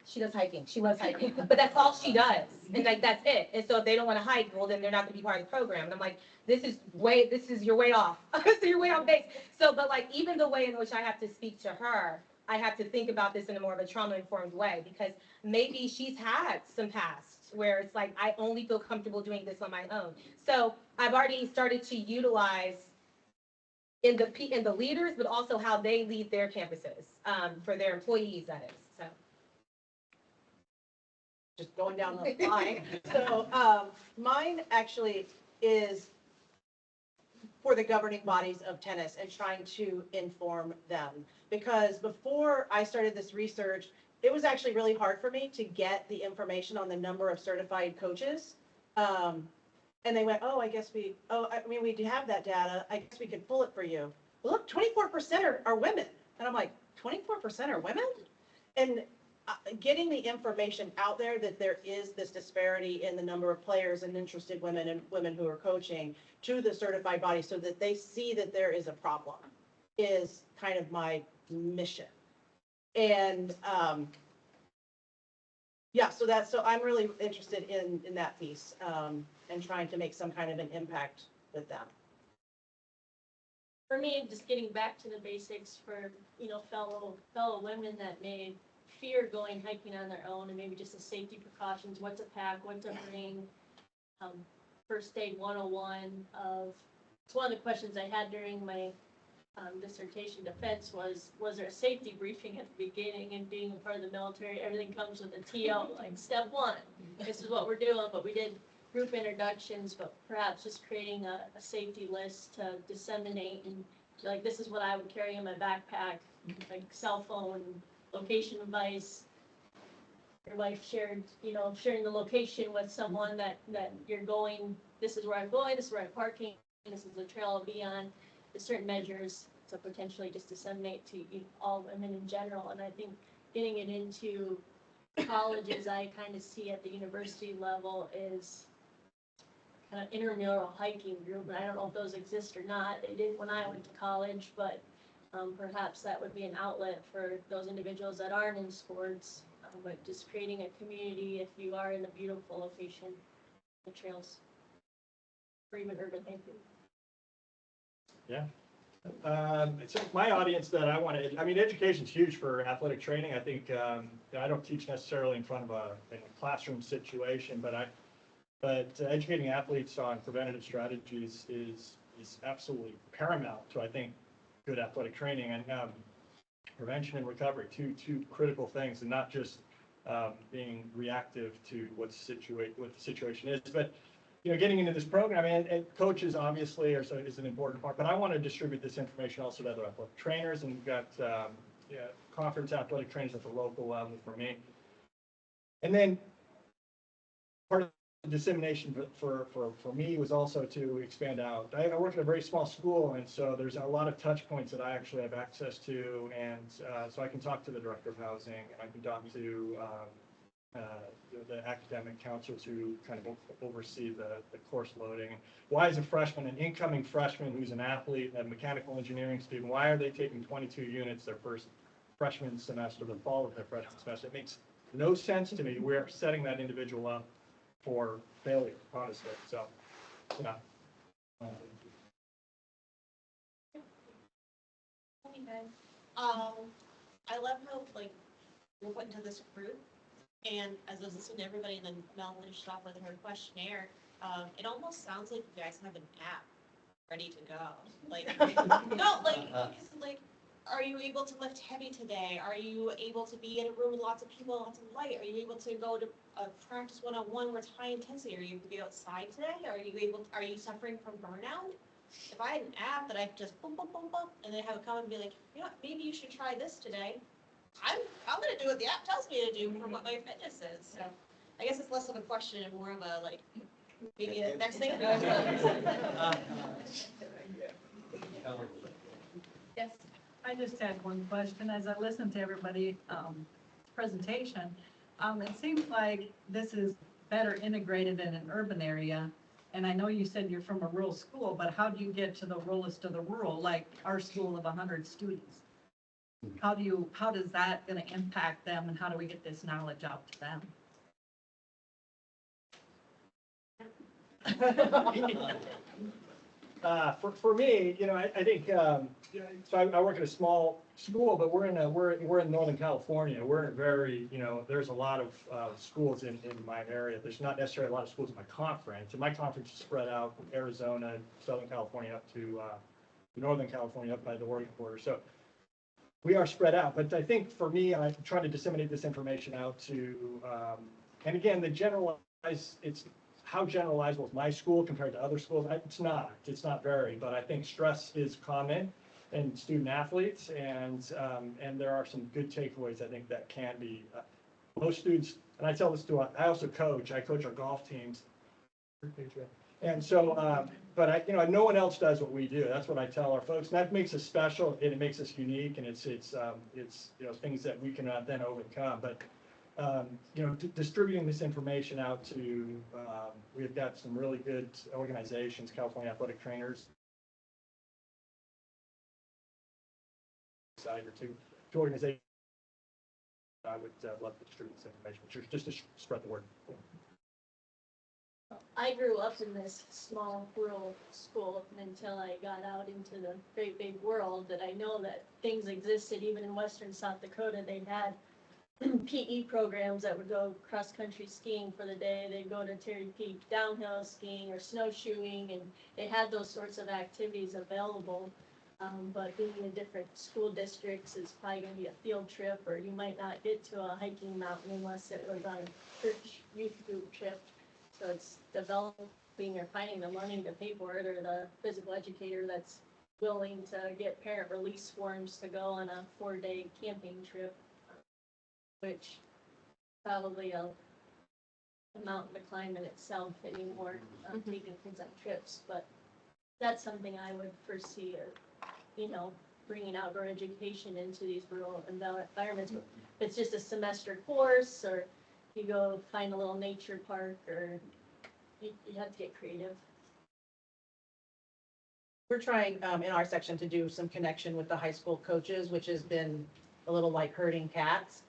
she does hiking. She loves hiking, but that's all she does. And like, that's it. And so if they don't want to hike, well, then they're not going to be part of the program. And I'm like, this is you're way off. So you're way off base. So, but like, even the way in which I have to speak to her, I have to think about this in a more of a trauma-informed way, because maybe she's had some past where it's like, I only feel comfortable doing this on my own. So I've already started to utilize in the leaders, but also how they lead their campuses for their employees, that is. So Just going down the line. So mine actually is for the governing bodies of tennis and trying to inform them. Because before I started this research, it was actually really hard for me to get the information on the number of certified coaches. And they went, I mean, we do have that data. I guess we could pull it for you. Well, look, 24% are women. And I'm like, 24% are women? And getting the information out there that there is this disparity in the number of players and interested women and women who are coaching to the certified body so that they see that there is a problem is kind of my mission. And so I'm really interested in that piece and trying to make some kind of an impact with them. For me, just getting back to the basics for, fellow women that may fear going hiking on their own, and maybe just the safety precautions, what to pack, what to bring, first aid 101 it's one of the questions I had during my dissertation defense was there a safety briefing at the beginning? And being a part of the military, everything comes with a TO, like step 1, this is what we're doing, but we did group introductions, but perhaps just creating a safety list to disseminate, and like, this is what I would carry in my backpack, like cell phone, location device. Your wife sharing the location with someone that you're going, this is where I'm going, this is where I'm parking, this is the trail I'll be on, the certain measures to potentially just disseminate to all women in general. And I think getting it into colleges, I kind of see at the university level is kind of intramural hiking group, and I don't know if those exist or not. They did when I went to college, but perhaps that would be an outlet for those individuals that aren't in sports, but just creating a community if you are in a beautiful location, the trails. or even urban hiking? Yeah. So my audience that I want to, I mean, education's huge for athletic training. I think, I don't teach necessarily in front of in a classroom situation, but educating athletes on preventative strategies is absolutely paramount to, I think, good athletic training, and prevention and recovery, two critical things, and not just being reactive to what the situation is. But getting into this program, and coaches obviously is an important part, but I want to distribute this information also to other athletic trainers, and we've got conference athletic trainers at the local level for me. And then part of the dissemination for me was also to expand out. I work at a very small school, and so there's a lot of touch points that I actually have access to, and so I can talk to the director of housing, and I can talk to the academic counselors who kind of oversee the course loading. Why is a freshman, an incoming freshman who's an athlete, a mechanical engineering student, why are they taking 22 units their first freshman semester, the fall of their freshman semester? It makes no sense to me. We're setting that individual up for failure, honestly. So, yeah. Hey guys. I love how we're put into this group, and as I was listening to everybody, and then Mel finished off with her questionnaire, it almost sounds like you guys have an app ready to go. No, because are you able to lift heavy today? Are you able to be in a room with lots of people, lots of light? Are you able to go to a practice one-on-one where it's high intensity? Are you able to be outside today? Are you suffering from burnout? If I had an app that I could just boom, boom, boom, boom, and then have it come and be like, maybe you should try this today. I'm going to do what the app tells me to do from what my fitness is. So I guess it's less of a question and more of a maybe a next thing. Yes. I just had one question. As I listened to everybody's presentation, it seems like this is better integrated in an urban area. And I know you said you're from a rural school, but how do you get to the ruralest of the rural, like our school of 100 students? How does that going to impact them, and how do we get this knowledge out to them? For me, I think so. I work at a small school, but we're in Northern California. We're in very, there's a lot of schools in my area. There's not necessarily a lot of schools in my conference, and my conference is spread out from Arizona, Southern California, up to Northern California, up by the Oregon border. So we are spread out. But I think for me, I try to disseminate this information out to, and again, how generalizable is my school compared to other schools? It's not very, but I think stress is common in student athletes, and there are some good takeaways I think that can be. Most students, and I tell this I also coach our golf teams. And so, but no one else does what we do. That's what I tell our folks, and that makes us special, and it makes us unique, and it's things that we can then overcome. But distributing this information out to, we've got some really good organizations, California Athletic Trainers, or two organizations. I would love to distribute this information, just to spread the word. I grew up in this small rural school until I got out into the great big world, that I know that things existed even in western South Dakota. They had PE programs that would go cross-country skiing for the day. They'd go to Terry Peak downhill skiing or snowshoeing, and they had those sorts of activities available. But being in different school districts is probably going to be a field trip, or you might not get to a hiking mountain unless it was on a church youth group trip. So it's developing or finding the money to pay for it, or the physical educator that's willing to get parent release forms to go on a 4-day camping trip, which probably a mountain to climb in itself anymore, taking kids on trips. But that's something I would foresee, bringing outdoor education into these rural environments. If it's just a semester course, or you go find a little nature park, or you have to get creative. We're trying in our section to do some connection with the high school coaches, which has been a little like herding cats.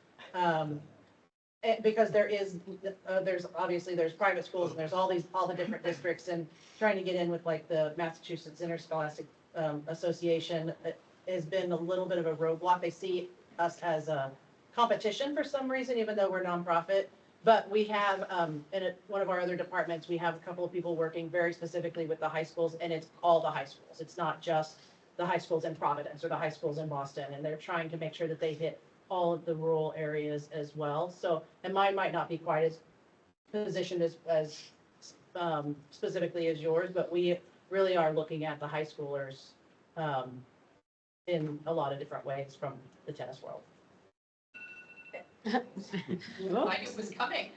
because there's obviously there's private schools and there's all the different districts, and trying to get in with like the Massachusetts Interscholastic Association has been a little bit of a roadblock. They see us as a competition for some reason, even though we're nonprofit. But we have, one of our other departments, we have a couple of people working very specifically with the high schools, and it's all the high schools. It's not just the high schools in Providence or the high schools in Boston, and they're trying to make sure that they hit all of the rural areas as well. So, and mine might not be quite as positioned as specifically as yours, but we really are looking at the high schoolers in a lot of different ways from the tennis world. I knew it was coming.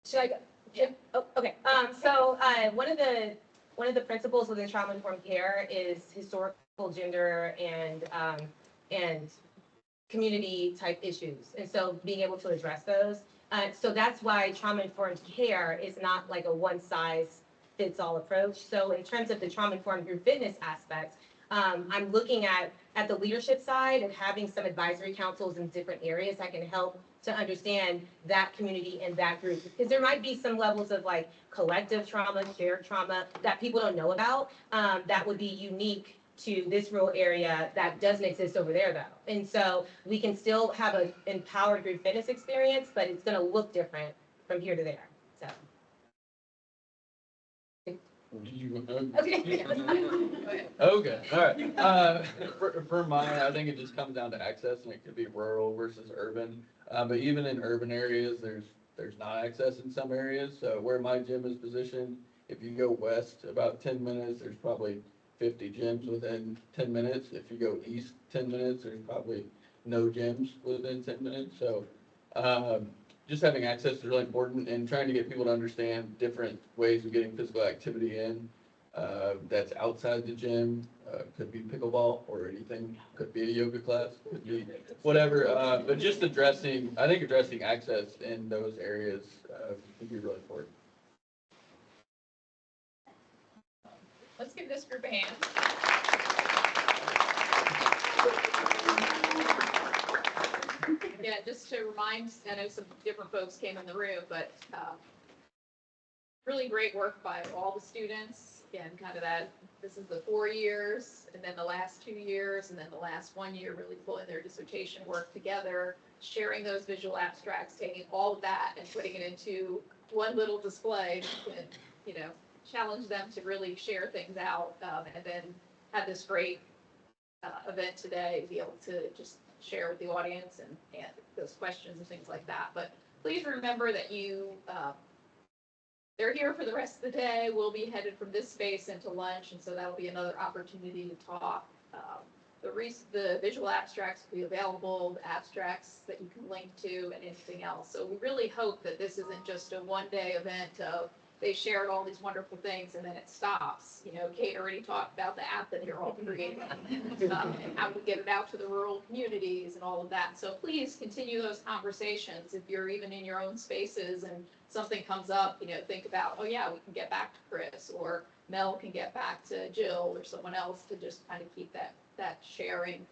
Should I go? Yeah. Oh, okay. So one of the principles within trauma-informed care is historical, gender, and community type issues. And so being able to address those. So that's why trauma-informed care is not like a one-size-fits-all approach. So in terms of the trauma-informed group fitness aspect, I'm looking at the leadership side and having some advisory councils in different areas that can help to understand that community and that group. Because there might be some levels of like collective trauma, shared trauma that people don't know about, that would be unique to this rural area that doesn't exist over there though. And so we can still have an empowered group fitness experience, but it's gonna look different from here to there, so. Did you? Okay. Okay, all right. For mine, I think it just comes down to access, and it could be rural versus urban. But even in urban areas, there's not access in some areas. So where my gym is positioned, if you go west about 10 minutes, there's probably 50 gyms within 10 minutes. If you go east 10 minutes, there's probably no gyms within 10 minutes. So just having access is really important, and trying to get people to understand different ways of getting physical activity in that's outside the gym. Could be pickleball or anything, could be a yoga class, could be whatever. But just addressing access in those areas would be really important. Let's give this group a hand. Yeah, just to remind, I know some different folks came in the room, but really great work by all the students. Again, kind of that, this is the 4 years, and then the last 2 years, and then the last 1 year, really pulling their dissertation work together, sharing those visual abstracts, taking all of that and putting it into one little display, and, you know, challenge them to really share things out, and then have this great event today, be able to just share with the audience and those questions and things like that. But please remember that they're here for the rest of the day. We'll be headed from this space into lunch, and so that'll be another opportunity to talk. The visual abstracts will be available, the abstracts that you can link to, and anything else. So we really hope that this isn't just a one-day event of they shared all these wonderful things and then it stops. You know, Kate already talked about the app that you're all creating, and how to get it out to the rural communities and all of that. So please continue those conversations. If you're even in your own spaces and something comes up, you know, think about, oh yeah, we can get back to Chris, or Mel can get back to Jill or someone else, to just kind of keep that sharing,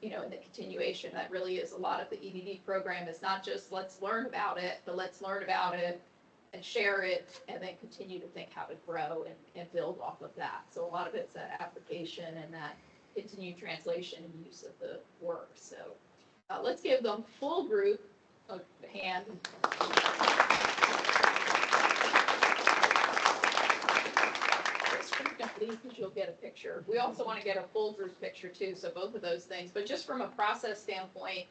you know, in the continuation. That really is a lot of the EDD program. Is not just let's learn about it, but let's learn about it and share it, and then continue to think how to grow and build off of that. So a lot of it's that application and that continued translation and use of the work. So let's give the full group a hand. Don't leave because you'll get a picture. We also want to get a full group picture too, so both of those things. But just from a process standpoint,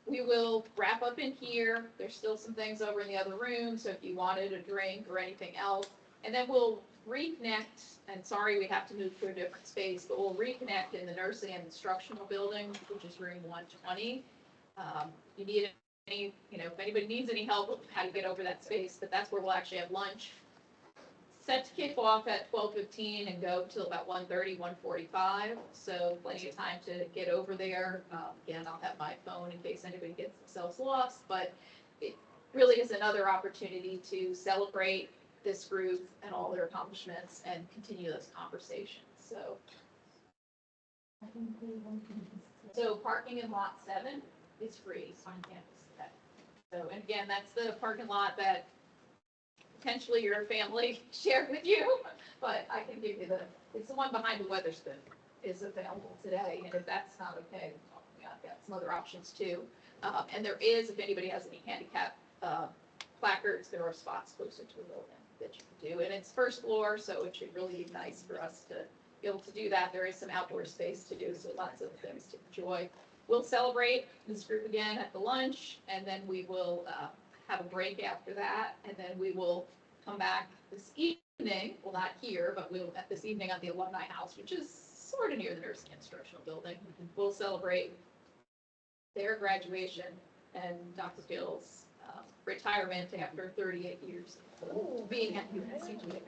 we will wrap up in here. There's still some things over in the other room, so if you wanted a drink or anything else, and then we'll reconnect. And sorry, we have to move to a different space, but we'll reconnect in the nursing and instructional building, which is room 120. You need any, you know, if anybody needs any help with how to get over that space, but that's where we'll actually have lunch. Set to kick off at 12:15 and go till about 1:30, 1:45. So plenty of time to get over there. Again, I'll have my phone in case anybody gets themselves lost, but it really is another opportunity to celebrate this group and all their accomplishments and continue those conversations. So parking in lot 7. is free on campus today. So, and again, that's the parking lot that potentially your family shared with you, but I can give you it's the one behind the Weatherspoon is available today, and if that's not okay, I've got some other options too. And there is, if anybody has any handicap placards, there are spots closer to the building that you can do, and it's first floor, so it should really be nice for us to be able to do that. There is some outdoor space to do, so lots of things to enjoy. We'll celebrate this group again at the lunch, and then we will have a break after that, and then we will come back this evening, well, not here, but we'll at this evening at the Alumni House, which is sort of near the nursing instructional building. We'll celebrate their graduation and Dr. Gill's retirement after 38 years of being at UNCG.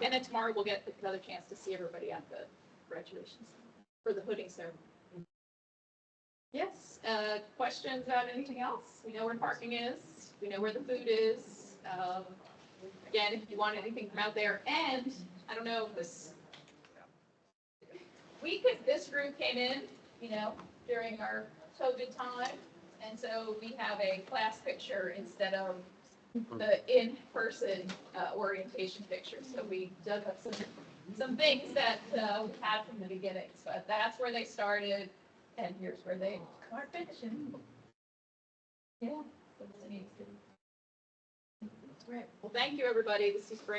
And then tomorrow we'll get another chance to see everybody at the graduation for the hooding ceremony. Yes, questions about anything else? We know where parking is. We know where the food is. Again, if you want anything from out there, and I don't know if this group came in, during our COVID time, and so we have a class picture instead of the in-person orientation picture. So we dug up some things that we had from the beginning. So that's where they started, and here's where they are finishing. Yeah. Right. Well, thank you, everybody. This is great.